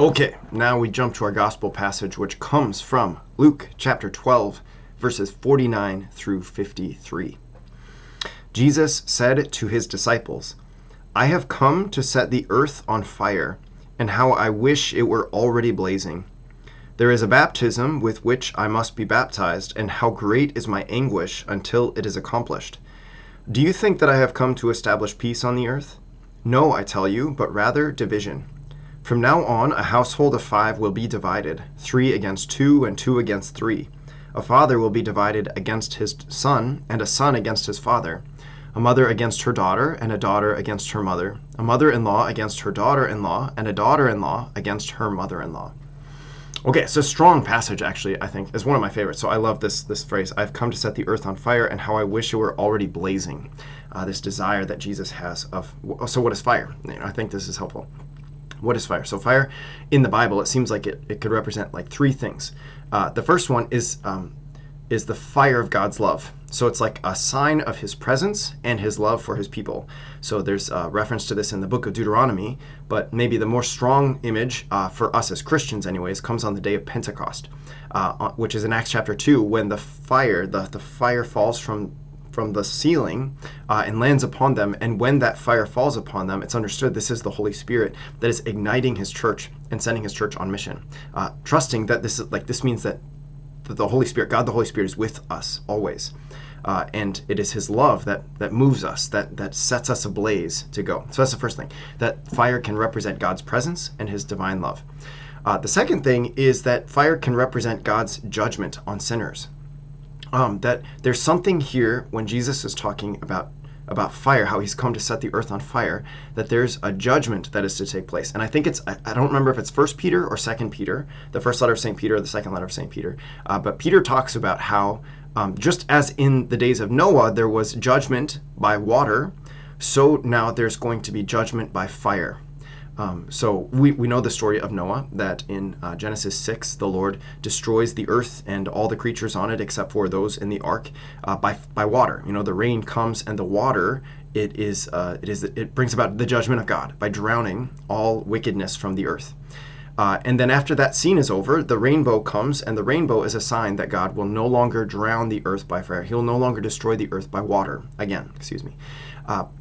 Okay, now we jump to our gospel passage, which comes from Luke chapter 12, verses 49 through 53. Jesus said to his disciples, "I have come to set the earth on fire, and how I wish it were already blazing. There is a baptism with which I must be baptized, and how great is my anguish until it is accomplished. Do you think that I have come to establish peace on the earth? No, I tell you, but rather division. From now on, a household of 5 will be divided, 3 against 2 and 2 against 3. A father will be divided against his son, and a son against his father. A mother against her daughter, and a daughter against her mother. A mother-in-law against her daughter-in-law, and a daughter-in-law against her mother-in-law." Okay, it's a strong passage, actually, I think. It's one of my favorites. So I love this phrase, "I've come to set the earth on fire, and how I wish it were already blazing." This desire that Jesus has of, so what is fire? I think this is helpful. What is fire? So fire in the Bible, it seems like it could represent like 3 things. The first one is the fire of God's love. So it's like a sign of his presence and his love for his people. So there's a reference to this in the book of Deuteronomy, but maybe the more strong image for us as Christians anyways comes on the day of Pentecost, which is in Acts chapter 2, when the fire falls from the ceiling and lands upon them. And when that fire falls upon them, it's understood this is the Holy Spirit that is igniting his church and sending his church on mission, trusting that this means that the Holy Spirit, God the Holy Spirit, is with us always. And it is his love that moves us, that sets us ablaze to go. So that's the first thing, that fire can represent God's presence and his divine love. The second thing is that fire can represent God's judgment on sinners. That there's something here when Jesus is talking about fire, how he's come to set the earth on fire, that there's a judgment that is to take place. And I think I don't remember if it's 1 Peter or 2 Peter, the first letter of St. Peter or the second letter of St. Peter, but Peter talks about how just as in the days of Noah there was judgment by water, so now there's going to be judgment by fire. So we know the story of Noah, that in Genesis 6, the Lord destroys the earth and all the creatures on it except for those in the ark by water. The rain comes and the water, it brings about the judgment of God by drowning all wickedness from the earth. And then after that scene is over, the rainbow comes, and the rainbow is a sign that God will no longer drown the earth by fire. He'll no longer destroy the earth by water again,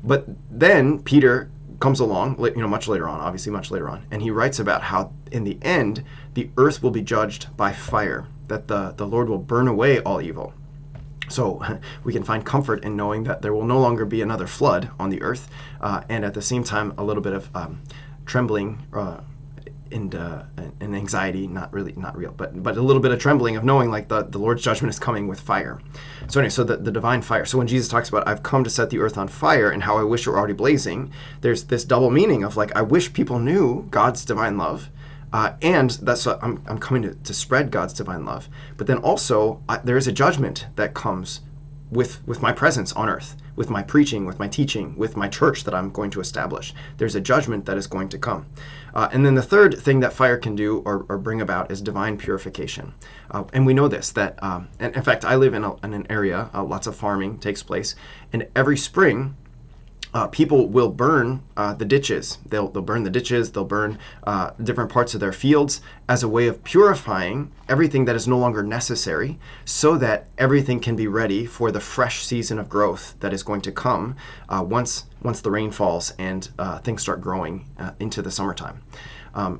but then Peter comes along, much later on, and he writes about how in the end the earth will be judged by fire, that the Lord will burn away all evil. So we can find comfort in knowing that there will no longer be another flood on the earth, and at the same time a little bit of trembling and anxiety, not real, but a little bit of trembling of knowing like the Lord's judgment is coming with fire. So anyway, so the divine fire. So when Jesus talks about "I've come to set the earth on fire, and how I wish it were already blazing," there's this double meaning of like, I wish people knew God's divine love, and that's what I'm coming to spread God's divine love. But then also there is a judgment that comes with my presence on earth, with my preaching, with my teaching, with my church that I'm going to establish. There's a judgment that is going to come. And then the third thing that fire can do or bring about is divine purification. And we know this, that, and in fact, I live in an area, lots of farming takes place, and every spring, people will burn the ditches. They'll burn the ditches, they'll burn different parts of their fields as a way of purifying everything that is no longer necessary, so that everything can be ready for the fresh season of growth that is going to come once the rain falls and things start growing into the summertime.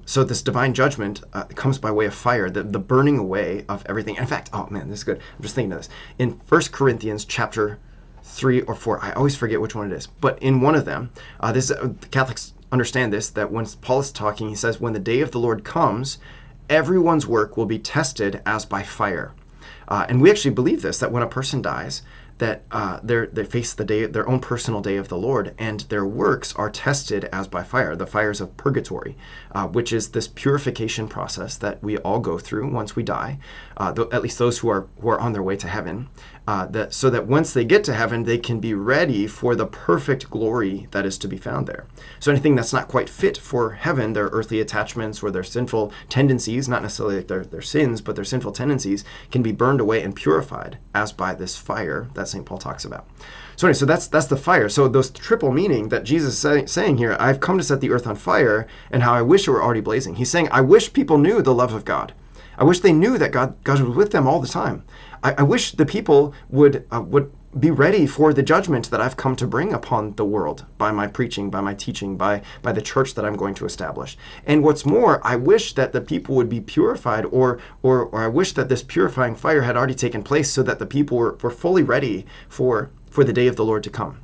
So this divine judgment comes by way of fire, the burning away of everything. In fact, oh man, this is good. I'm just thinking of this. In 1 Corinthians chapter 3 or 4, I always forget which one it is, but in one of them, the Catholics understand this, that when Paul is talking, he says, when the day of the Lord comes, everyone's work will be tested as by fire. And we actually believe this, that when a person dies, that they face their own personal day of the Lord, and their works are tested as by fire, the fires of purgatory, which is this purification process that we all go through once we die, at least those who are on their way to heaven, so that once they get to heaven, they can be ready for the perfect glory that is to be found there. So anything that's not quite fit for heaven, their earthly attachments or their sinful tendencies, not necessarily like their sins, but their sinful tendencies, can be burned away and purified as by this fire that St. Paul talks about. So anyway, so that's the fire. So those triple meaning that Jesus is saying here, I've come to set the earth on fire, and how I wish it were already blazing. He's saying, I wish people knew the love of God. I wish they knew that God was with them all the time. I wish the people would be ready for the judgment that I've come to bring upon the world by my preaching, by my teaching, by the church that I'm going to establish. And what's more, I wish that the people would be purified, or I wish that this purifying fire had already taken place so that the people were fully ready for the day of the Lord to come.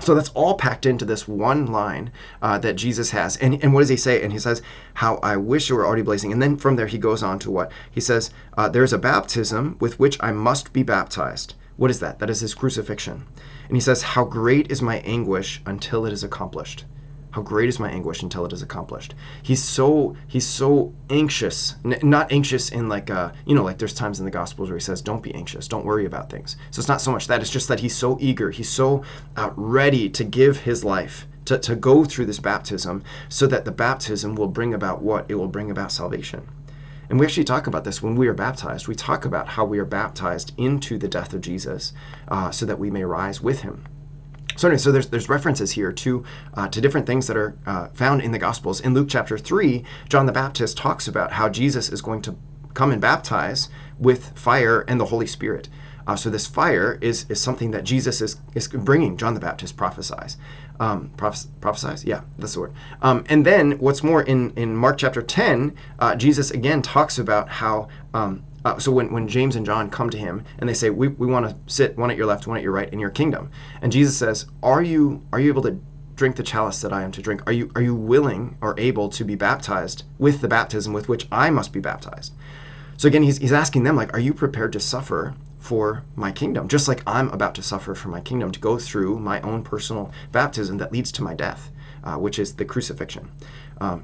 So that's all packed into this one line that Jesus has. And what does he say? And he says, how I wish it were already blazing. And then from there he goes on to what? He says, there's a baptism with which I must be baptized. What is that? That is his crucifixion. And he says, how great is my anguish until it is accomplished. How great is my anguish until it is accomplished. He's so anxious, not anxious in like there's times in the Gospels where he says, don't be anxious, don't worry about things. So it's not so much that, it's just that he's so eager, he's so ready to give his life, to go through this baptism, so that the baptism will bring about what? It will bring about salvation. And we actually talk about this when we are baptized. We talk about how we are baptized into the death of Jesus so that we may rise with him. So anyway, so there's references here to different things that are found in the Gospels. In Luke chapter 3, John the Baptist talks about how Jesus is going to come and baptize with fire and the Holy Spirit. So this fire is something that Jesus is bringing. John the Baptist prophesies. Prophesies? Yeah, that's the word. And then what's more, in Mark chapter 10, Jesus again talks about how so when James and John come to him and they say, we want to sit one at your left, one at your right in your kingdom. And Jesus says, are you able to drink the chalice that I am to drink? Are you willing or able to be baptized with the baptism with which I must be baptized? So again, he's asking them, like, are you prepared to suffer for my kingdom? Just like I'm about to suffer for my kingdom, to go through my own personal baptism that leads to my death, which is the crucifixion.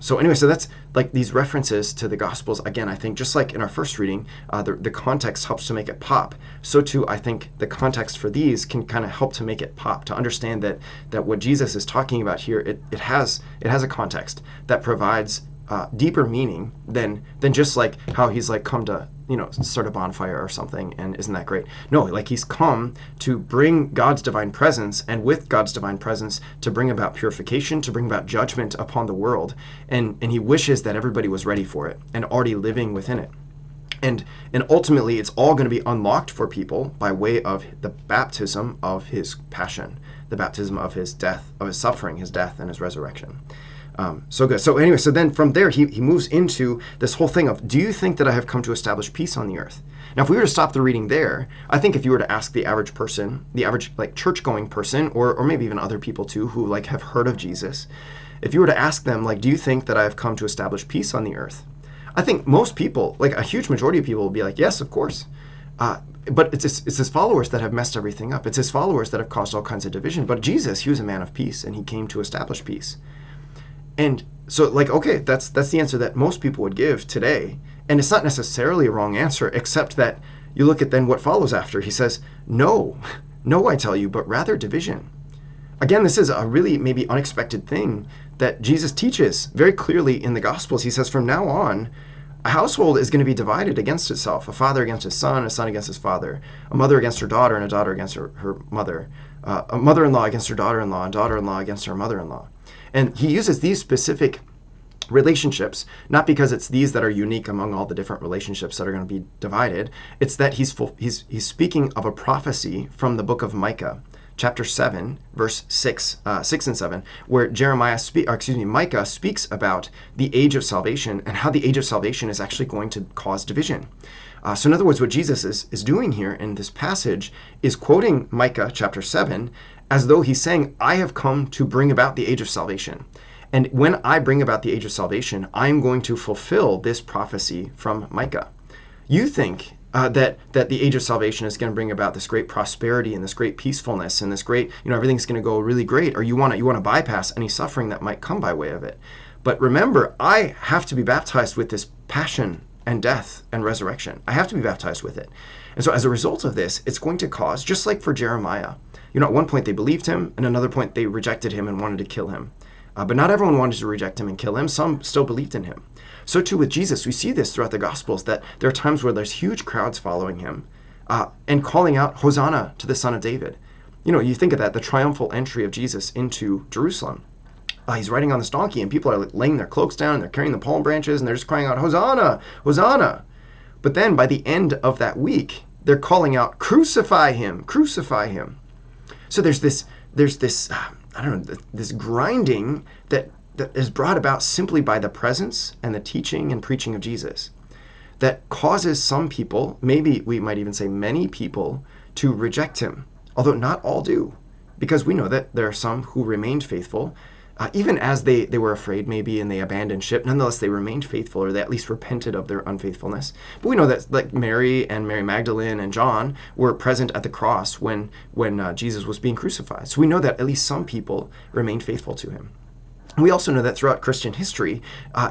So anyway, so that's like these references to the Gospels. Again, I think just like in our first reading, the context helps to make it pop. So too, I think the context for these can kind of help to make it pop, to understand that what Jesus is talking about here, it has a context that provides deeper meaning than just like how he's like come to start a bonfire or something, and isn't that great? No, like he's come to bring God's divine presence, and with God's divine presence to bring about purification, to bring about judgment upon the world, and he wishes that everybody was ready for it and already living within it. And ultimately it's all going to be unlocked for people by way of the baptism of his passion, the baptism of his death, of his suffering, his death, and his resurrection. So good. So anyway, so then from there he moves into this whole thing of, do you think that I have come to establish peace on the earth? Now, if we were to stop the reading there, I think if you were to ask the average person, the average like church-going person, or maybe even other people too who like have heard of Jesus, if you were to ask them, like, do you think that I have come to establish peace on the earth? I think most people, like a huge majority of people, will be like, yes, of course. But it's his followers that have messed everything up. It's his followers that have caused all kinds of division. But Jesus, he was a man of peace, and he came to establish peace. And so, like, okay, that's the answer that most people would give today. And it's not necessarily a wrong answer, except that you look at then what follows after. He says, no, I tell you, but rather division. Again, this is a really maybe unexpected thing that Jesus teaches very clearly in the Gospels. He says, from now on, a household is going to be divided against itself, a father against his son, a son against his father, a mother against her daughter, and a daughter against her mother, a mother-in-law against her daughter-in-law, and daughter-in-law against her mother-in-law. And he uses these specific relationships, not because it's these that are unique among all the different relationships that are going to be divided. It's that he's speaking of a prophecy from the book of Micah, chapter 7, verse 6 and 7, where Micah speaks about the age of salvation and how the age of salvation is actually going to cause division. So in other words, what Jesus is doing here in this passage is quoting Micah chapter 7 as though he's saying, I have come to bring about the age of salvation. And when I bring about the age of salvation, I'm going to fulfill this prophecy from Micah. You think that the age of salvation is going to bring about this great prosperity and this great peacefulness and this great, everything's going to go really great, or you want to bypass any suffering that might come by way of it. But remember, I have to be baptized with this passion and death and resurrection. I have to be baptized with it. And so as a result of this, it's going to cause, just like for Jeremiah, at one point they believed him, and another point they rejected him and wanted to kill him. But not everyone wanted to reject him and kill him. Some still believed in him. So too with Jesus, we see this throughout the Gospels, that there are times where there's huge crowds following him, and calling out, Hosanna to the Son of David. You think of that, the triumphal entry of Jesus into Jerusalem. He's riding on this donkey, and people are laying their cloaks down, and they're carrying the palm branches, and they're just crying out, Hosanna, Hosanna. But then by the end of that week, they're calling out, crucify him, crucify him. So there's this this grinding that is brought about simply by the presence and the teaching and preaching of Jesus, that causes some people, maybe we might even say many people, to reject him, although not all do, because we know that there are some who remained faithful, even as they were afraid maybe and they abandoned ship. Nonetheless, they remained faithful, or they at least repented of their unfaithfulness. But we know that like Mary and Mary Magdalene and John were present at the cross when Jesus was being crucified. So we know that at least some people remained faithful to him. We also know that throughout Christian history,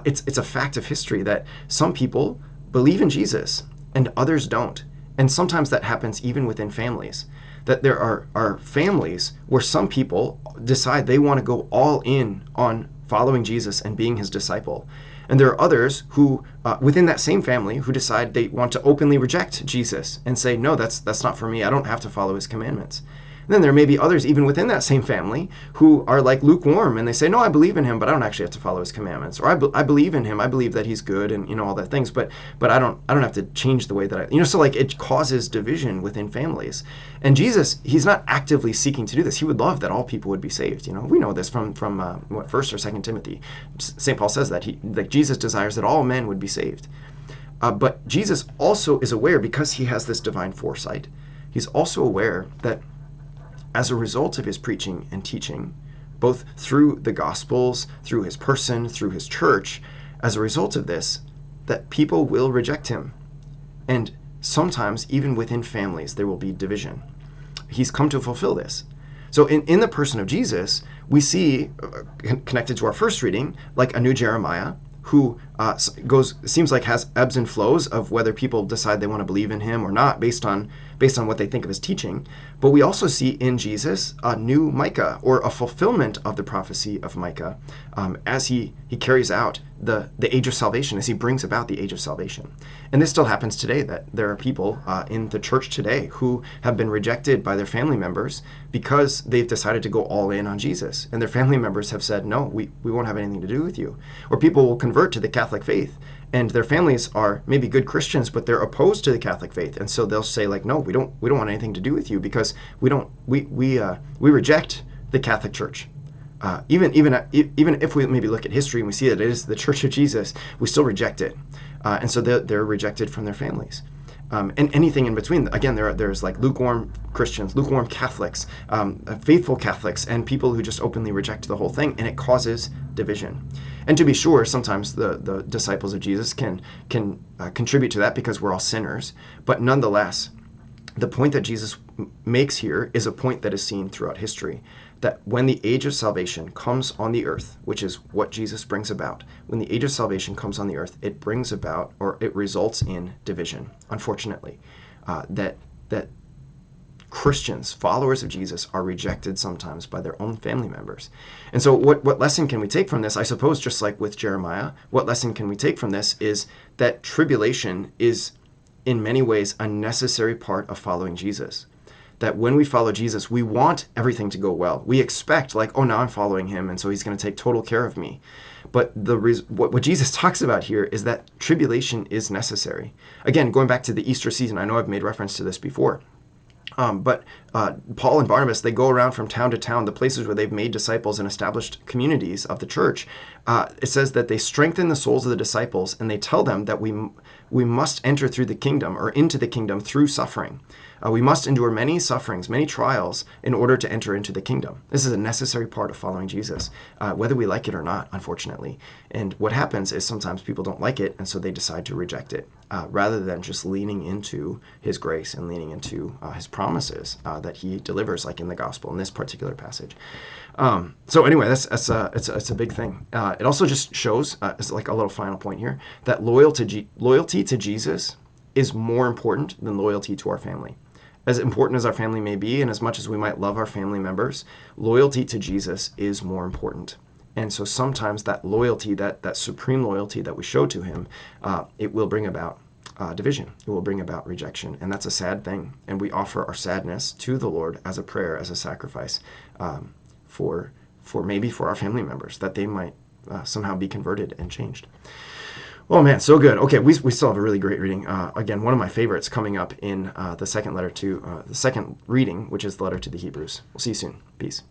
it's a fact of history that some people believe in Jesus and others don't. And sometimes that happens even within families. That there are families where some people decide they want to go all in on following Jesus and being his disciple. And there are others who, within that same family, who decide they want to openly reject Jesus and say, no, that's not for me. I don't have to follow his commandments. And then there may be others, even within that same family, who are like lukewarm, and they say, no, I believe in him, but I don't actually have to follow his commandments. Or I believe in him, I believe that he's good, and all that things, but I don't have to change the way that so like it causes division within families. And Jesus, he's not actively seeking to do this. He would love that all people would be saved. We know this from what, 1st or 2nd Timothy. St. Paul says that Jesus desires that all men would be saved. But Jesus also is aware, because he has this divine foresight, he's also aware that as a result of his preaching and teaching, both through the Gospels, through his person, through his church, as a result of this, that people will reject him. And sometimes, even within families, there will be division. He's come to fulfill this. So in the person of Jesus, we see, connected to our first reading, like a new Jeremiah, who seems like has ebbs and flows of whether people decide they want to believe in him or not based on what they think of his teaching. But we also see in Jesus a new Micah, or a fulfillment of the prophecy of Micah, as he carries out the age of salvation, as he brings about the age of salvation. And this still happens today, that there are people in the church today who have been rejected by their family members because they've decided to go all in on Jesus. And their family members have said, no, we won't have anything to do with you. Or people will convert to the Catholic faith, and their families are maybe good Christians, but they're opposed to the Catholic faith, and so they'll say like, no, we don't want anything to do with you, because we reject the Catholic Church. Even if we maybe look at history and we see that it is the Church of Jesus, we still reject it, and so they're rejected from their families. And anything in between. Again, there's like lukewarm Christians, lukewarm Catholics, faithful Catholics, and people who just openly reject the whole thing, and it causes division. And to be sure, sometimes the disciples of Jesus can contribute to that, because we're all sinners. But nonetheless, the point that Jesus makes here is a point that is seen throughout history, that when the age of salvation comes on the earth, which is what Jesus brings about, when the age of salvation comes on the earth, it brings about, or it results in, division, unfortunately. That Christians, followers of Jesus, are rejected sometimes by their own family members. And so what lesson can we take from this? I suppose just like with Jeremiah, what lesson can we take from this is that tribulation is in many ways a necessary part of following Jesus. That when we follow Jesus, we want everything to go well. We expect, like, oh, now I'm following him, and so he's going to take total care of me. But what Jesus talks about here is that tribulation is necessary. Again, going back to the Easter season, I know I've made reference to this before. But Paul and Barnabas, they go around from town to town, the places where they've made disciples and established communities of the church. It says that they strengthen the souls of the disciples, and they tell them that we must enter through the kingdom, or into the kingdom, through suffering. We must endure many sufferings, many trials, in order to enter into the kingdom. This is a necessary part of following Jesus, whether we like it or not, unfortunately. And what happens is sometimes people don't like it, and so they decide to reject it, rather than just leaning into his grace and leaning into his promises that he delivers, like in the gospel, in this particular passage. So anyway, it's a big thing. It also just shows, as like a little final point here, that loyalty to Jesus is more important than loyalty to our family. As important as our family may be, and as much as we might love our family members, loyalty to Jesus is more important. And so sometimes that loyalty, that supreme loyalty that we show to him, it will bring about division. It will bring about rejection, and that's a sad thing. And we offer our sadness to the Lord as a prayer, as a sacrifice, for maybe for our family members, that they might somehow be converted and changed. Oh man, so good. Okay, we still have a really great reading. Again, one of my favorites coming up in the second reading, which is the letter to the Hebrews. We'll see you soon. Peace.